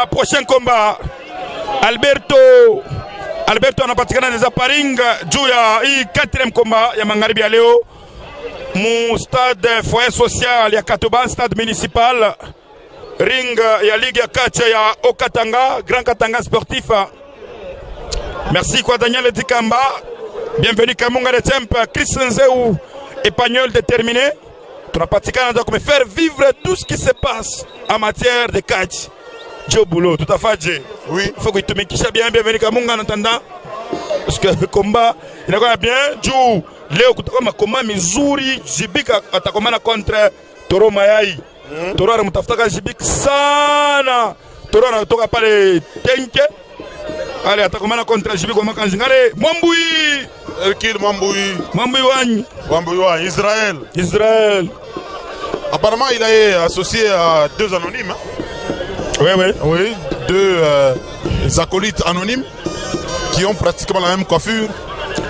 Tuka prochain combat. Alberto anapatikana neza paring juu ya hii 4e combat ya magharibi ya leo mu stade foyer social ya Katoban, stade municipal, ring ya ligue ya kacha ya Okatanga, Grand Katanga sportif. Merci kwa Daniel Dikamba. Bienvenue Kamunga de Tempe, Christian Zeu, Espagnol déterminé. Tunapatikana ndio comme faire vivre tout ce qui se passe en matière de catch. Joe Boulot, tout à fait. Oui. Il faut que tu me quiches bien, bienvenue Kamunga en attendant. Parce que le combat, il a bien. Joe, Léo, kutaka combat mizuri, Jibika atakomana contre Toro Mayai. Toro anamtafuta Jibika sana. Toro anatoka pale Tenke. Allez, atakomana contre Jibika kwa makanzingale. Mwambui. Hercule Mwambui. Mwambui Wany. Mwambui Wany, Israël. Israël. Apparemment, il est associé à 2 anonymes. Hein? Oui, 2 acolytes anonymes qui ont pratiquement la même coiffure.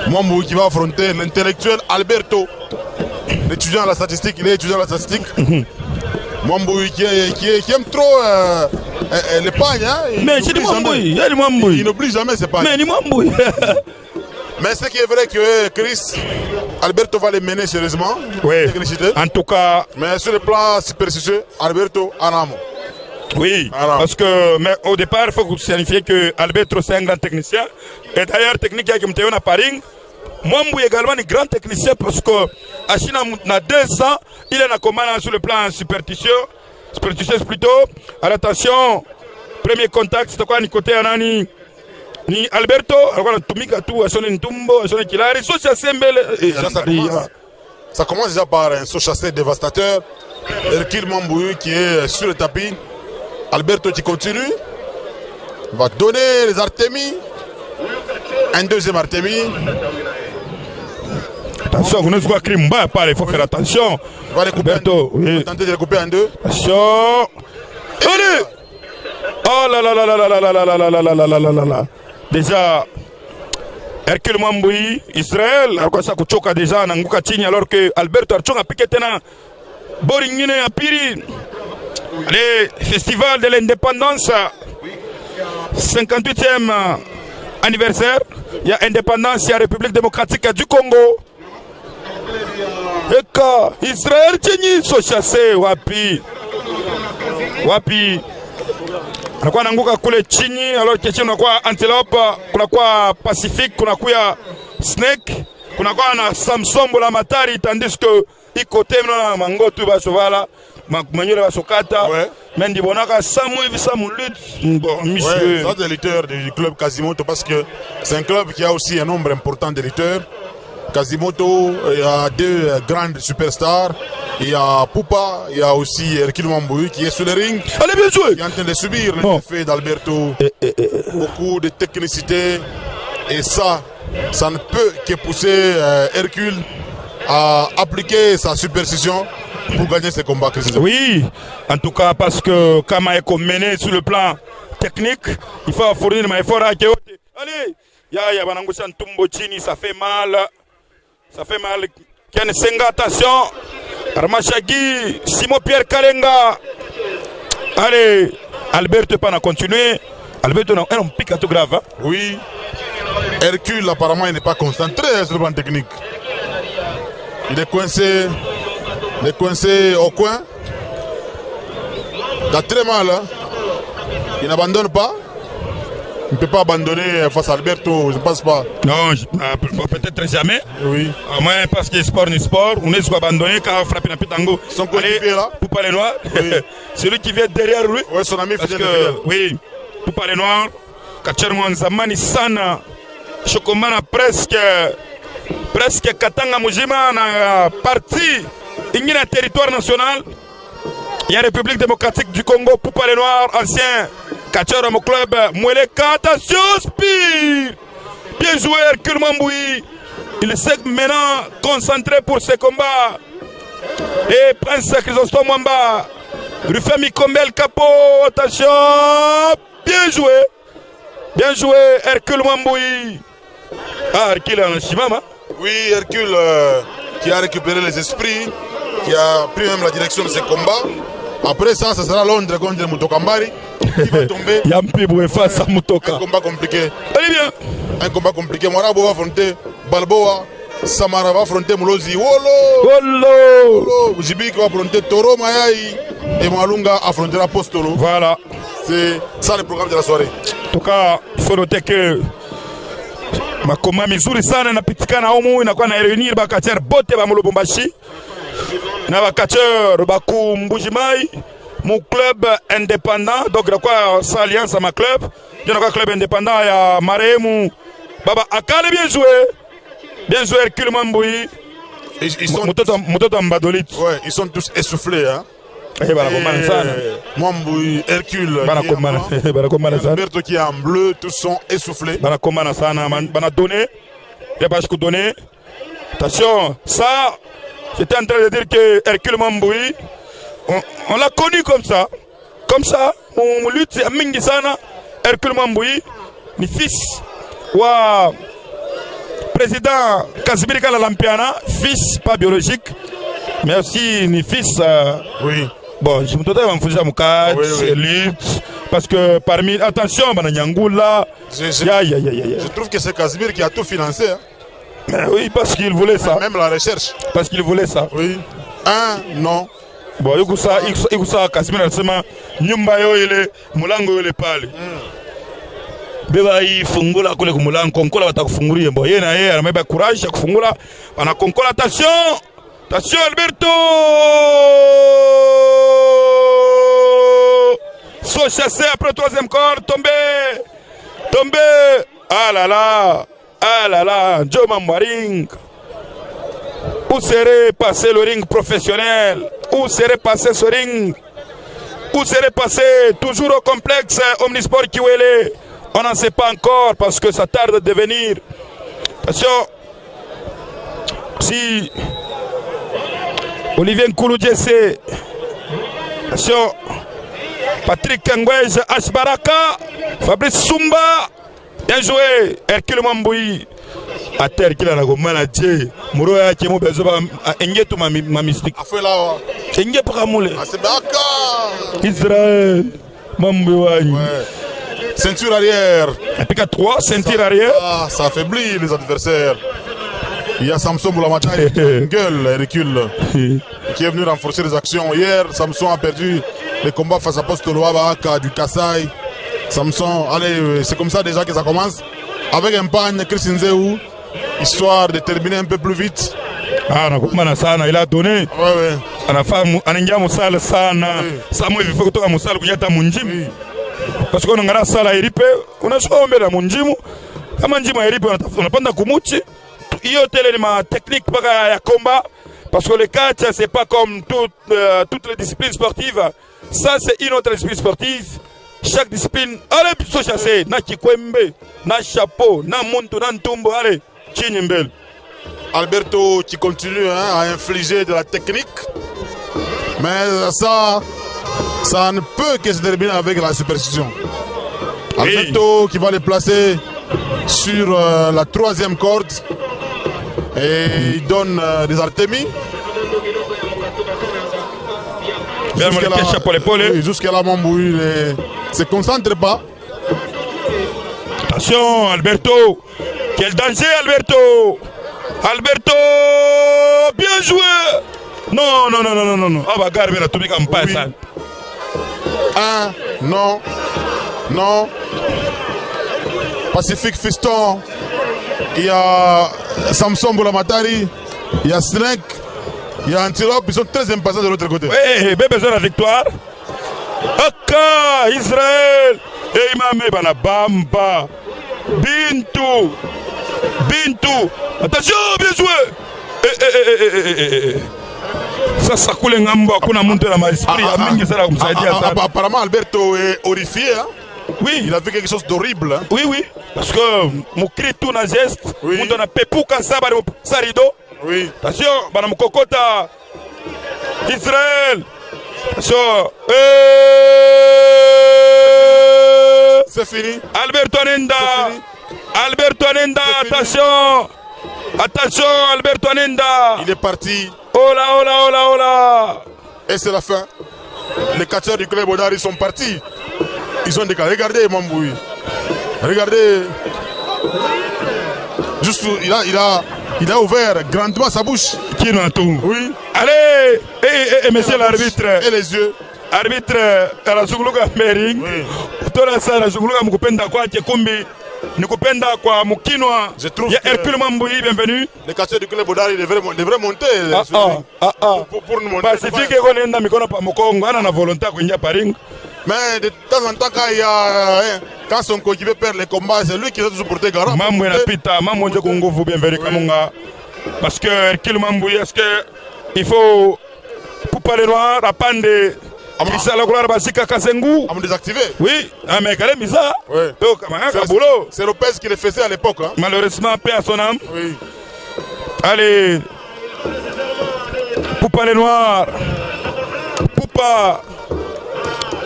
Mwambui qui va affronter l'intellectuel Alberto, l'étudiant à la statistique. Il est étudiant à la statistique. Mwambui qui aime trop les pagnes. Hein? Mais c'est Mwambui. Il n'oublie jamais ses pagnes. Mais c'est Mwambui. Mais ce qui est vrai que Chris Alberto va les mener sérieusement. Oui. En tout cas. Mais sur le plan superstitieux, Alberto Anamo. Oui, parce que mais au départ, il faut signifier que Alberto c'est un grand technicien. Et d'ailleurs, technique qui me à Paris. Mwambui également un grand technicien parce que à Chine, na 2 ans, il est en commande sur le plan superstitieux. Superstitieux plutôt. Alors attention, premier contact, c'est quoi, ni côté Anani. Ni Alberto, alors tumika tu asone ntumbo, asone kilari, so chassé mbele. Ça commence déjà par un saut chassé dévastateur. Hercule Mwambui qui est sur le tapis. Alberto qui continue. Va donner les Artemis. Un deuxième Artemis. Attention, on ne voit crime bas, il faut faire attention. Il va les couper. Alberto, Il va tenter de les couper en 2. Attention. Allez. Oh là là là là là là là là là là là là là là là. Déjà, Hercule Mwambui, Israël, alors ça kuchoka déjà nanguka chini alors que Alberto Archonga piqué tena Boringine à Piri. Le festival de l'indépendance, 58e anniversaire, il y a indépendance, il y a République démocratique du Congo. Eka, Israël chini so chassé wapi. Wapi. Anakuwa nanguka kule chini, alors que chini kunakuwa antelope, kunakuwa Pacifique, kunakuwa snake, kunakuwa na Samsombo la Matari, tandis que i côté na mangotu basovala, manyere basokata. Mendi bonaka samu hivi samu lutte. Bon, monsieur. Ça c'est l'éditeur du club Quasimoto parce que c'est un club qui a aussi un nombre important d'éditeurs. Quasimoto, il y a 2 grandes superstars. Il y a Poupa, il y a aussi Hercule Mwambui qui est sur le ring. Allez, bien joué. Qui est en train de subir les effets d'Alberto. Beaucoup de technicité. Et ça ne peut que pousser Hercule à appliquer sa superstition pour gagner ce combat. Oui, en tout cas, parce que quand on est mené sur le plan technique, il faut fournir un effort à Kéote. Allez, ya banangusha ntumbo chini, ça fait mal. Ça fait mal. Ken Senga, attention. Armachagi, Simon Pierre Kalenga. Allez, Alberto pas continuer. Alberto non, un pic à tout grave. Hein? Oui. Hercule apparemment il n'est pas concentré sur le plan technique. Il est coincé au coin. Il a très mal. Hein? Il n'abandonne pas. Il ne peut pas abandonner face à Alberto, je ne pense pas. Non, peut-être jamais. Oui. À moins parce que sport n'est sport, on est abandonné quand on frappe un pitango. Son coéquipier là. Poupa les noirs. Oui. Celui qui vient derrière lui. Oui, son ami parce que, oui, Poupa les noirs. Kacharmo Nzamani Sana. Chokomana presque Katanga Mujima na partie. Il y a un territoire national. Il y a la République démocratique du Congo. Poupa les noirs, ancien. Catcher à mon club, Moueleka, attention, Spire. Bien joué, Hercule Mwambui. Il s'est maintenant concentré pour ce combat. Et Prince Chrysostome Mwamba. Rufemi Kombel Capo, attention. Bien joué, Hercule Mwambui. Ah, Hercule en Chimama. Oui, Hercule qui a récupéré les esprits, qui a pris même la direction de ce combat. Après ça, ça sera Londres contre Mutokambari qui va tomber. Yampibou face à Mutoka. Un combat compliqué. Allez bien. Un combat compliqué. Morabo va affronter Balboa. Samara va affronter Molozi. Wolo. Jibik va affronter Toro Mayai. Et Malunga affrontera Postolo. Voilà. C'est ça le programme de la soirée. En tout cas, il faut noter que makoma mizuri sana napitikana humu inakuwa na reunir bakacheur bote ba Lubumbashi na bakacheur baku Mbujimai mon club indépendant donc inakuwa sa alliance à ma club inakuwa club indépendant ya marehemu Baba Akale. Bien joué Hercule Mamboui. Ils sont Mutoto Mbadolit. Ouais, ils sont tous essoufflés hein. Mamboui, Hercule, Alberto qui est en bleu, tous sont essoufflés. Attention, ça, j'étais en train de dire que Hercule Mamboui, on l'a connu comme ça. Comme ça, on lutte à Mingisana, Hercule Mamboui, ni fils, wa président Casimir Kalalampiana, fils pas biologique, mais aussi ni fils. Oui. Bon, je me dois de faire mon cas, lutte, parce que parmi, attention, Bananyangula, je trouve que c'est Casimir qui a tout financé. Hein. Oui, parce qu'il voulait ça. Même la recherche. Parce qu'il voulait ça. Oui. Non. Bon, il ça, Casimir, nyumba yo ile, mulango ile pale. Beba hii fungula kule kumulango, konkola watakufungulia. Bon, yeye na yeye anabeba courage ya kufungula, anakonkola. Attention! Attention Alberto! Sont chassés après troisième corps, tombé! Ah là là, Joe Mamwaring. Où serait passé le ring professionnel? Où serait passé ce ring? Où serait passé toujours au complexe Omnisport Kiwele? On n'en sait pas encore parce que ça tarde à devenir. Attention, si Olivier Nkouloudjessé, attention, Patrick Kangwej, Ashbaraka, Fabrice Sumba, bien joué, Hercule Mamboui. À terre qu'il a la manager, Mouro a qui m'a besoin d'engueter ma mystique. Engueter pour amoule. Israël, Mamboui. Ceinture arrière. Et puis 3 ceintures arrière. Ça affaiblit les adversaires. Il y a Samson Boulamatari, gueule et recule, qui est venu renforcer les actions. Hier, Samson a perdu les combats face à Postolo Abaka du Kassai. Samson, allez, c'est comme ça déjà que ça commence. Avec un pagne, Christine Zéou, histoire de terminer un peu plus vite. Il a donné. Ouais. Parce qu'on a sala iripe, on a sombé la munjimu, amanjima iripe, on a pas de kumuchi. Il y a une technique pour le combat, parce que le catch, c'est pas comme toutes les disciplines sportives. Ça, c'est une autre discipline sportive. Chaque discipline, allez, se chasser, na kikwembe, na chapeau, na muntu, na ntumbo, allez, chinimbel. Alberto qui continue à infliger de la technique, mais ça ne peut que se terminer avec la superstition. Oui. Alberto qui va les placer sur la troisième corde et il donne des artémies. Jusqu'à là, Mamboui ne se concentre pas. Attention, Alberto. Quel danger, Alberto. Alberto, bien joué. Non. Ah, bah, garde, tout le monde passe. Non. Pacifique Fiston. Il y a Samson Boulamatari. Il y a Snake. Il y a Antilope. Ils sont très impatients de l'autre côté. Oui, besoin de la victoire. Aka, Israël. Et Imame Banabamba. Bintou. Attention, bien joué. Ça coule un gambo, on a monté la maïsprit. Apparemment, Alberto est horrifié. Hein? Oui. Il a vu quelque chose d'horrible. Hein? Oui. Parce que mon cri tourne à geste. Oui. On a pepouka ça, rideau. Oui. Attention, Madame Kokota. Israël. Attention. C'est fini. Alberto Anenda. Attention, Alberto Anenda. Il est parti. Oh là. Et c'est la fin. les catcheurs du club Bodari sont partis. Ils ont décalé. Regardez Mamboui. Regardez. Juste, il a ouvert grandement sa bouche. Qui n'a tout? Oui. Allez, et monsieur l'arbitre. Et les yeux. Arbitre, anazunguluka Mering. Oui. Kutola sana anazunguluka mkupenda kwake kumbi. Nikupenda kwa Mukinwa. Je trouve ya Hercule Mamboui, bienvenue. Les catcheurs du club Bodari devraient monter. Pour nous monter. Pacifique konenda mikono pa Mukongo, ana na volonté kuingia paringa. Mais de temps en temps, quand son coéquipier perd les combats, c'est lui qui doit toujours porter garant. Mambo na pita, mambo nje kunguvu bienvenue Kamunga. Parce que Hercule Mamboui, est-ce que il faut pour parler noir à pande Christian la gloire basika Kazengu. À me désactiver. Oui, mais quand même ça. Oui. Donc c'est Lopez qui le faisait à l'époque. Hein. Malheureusement, paix à son âme. Oui. Allez. Poupa les noirs. Poupa.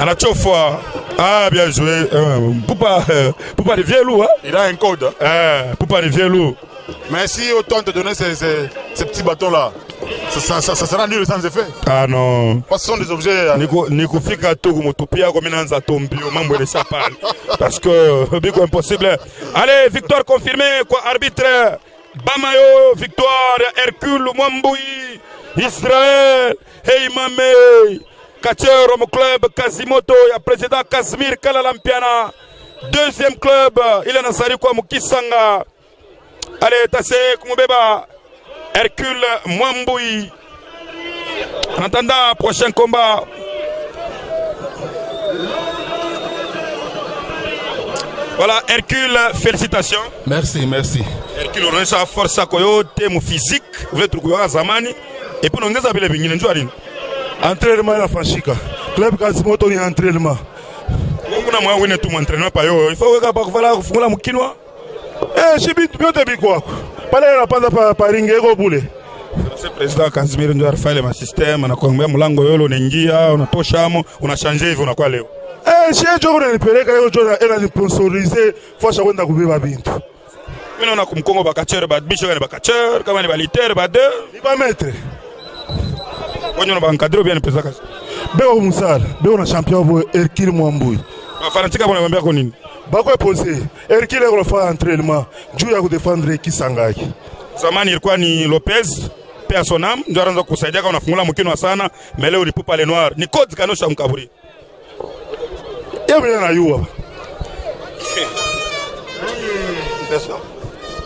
Anachofwa. Ah, bien joué. Poupa les vieux loups. Hein? Il a un code. Poupa les vieux loups. Mais si autant te donner ces petits bâtons-là, ça sera nul sans effet. Ah non. Parce que ce sont des objets. Nikufika tu kumutupia kwa minanza tombio mambo ile chapane. Parce que biko impossible. Allez, victoire confirmée quoi arbitre Bamayo, victoire Hercule Mamboui, Israël, hey Mame, catcheur au club Kazimoto, ya président Casimir Kalalampiana. Deuxième club, il est nasari kwa Mukisanga. Allez, tassé kumubeba Hercule Mamboui. En attendant, prochain combat. Voilà, Hercule, félicitations. Merci, merci. Hercule, on a sa force à koyote, mon physique, vous êtes à Zamani. Et puis, on a des bingines, entraînement la franchika. Club Kazimoto ni entraînement. On a moins winné tout mon entraînement. Il faut que vous la Mukinwa. Chibi, bien de quoi. Pas la panda par Ringego Boule. C'est président Casimir ndio arifale ma system anakuambia mlango yolo unaingia unatosha amo unachanje hivyo unakuwa leo shie jogo nilipeleka hiyo jogo ela ni sponsoriser fosha kwenda kubeba bintu mimi naona kumkongo bakacheur badbisho kama bakacheur kama ni baliter bade ni ba maître wanyona bankadro bien pesa kazi beko musala beko na champion bo Hercule Mamboui bafarantika bona mwambia kwa nini bako pose Hercule ko fa entraînement juu ya kudefendre Kisangaki zamani ilikuwa ni Lopez pea sonam ndio anaanza kusaidia kama unafungula Mukinwa sana mais leo ni Poupa les noirs ni code kanosha mkaburi yeye anayua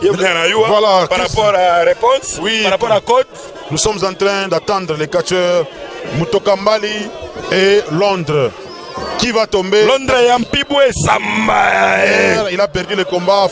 Voilà, par rapport à réponse, oui, par rapport à code. Nous sommes en train d'attendre les catcheurs Mutokambali et Londres. Qui va tomber? Londres Yampibwe Samba. Il a perdu le combat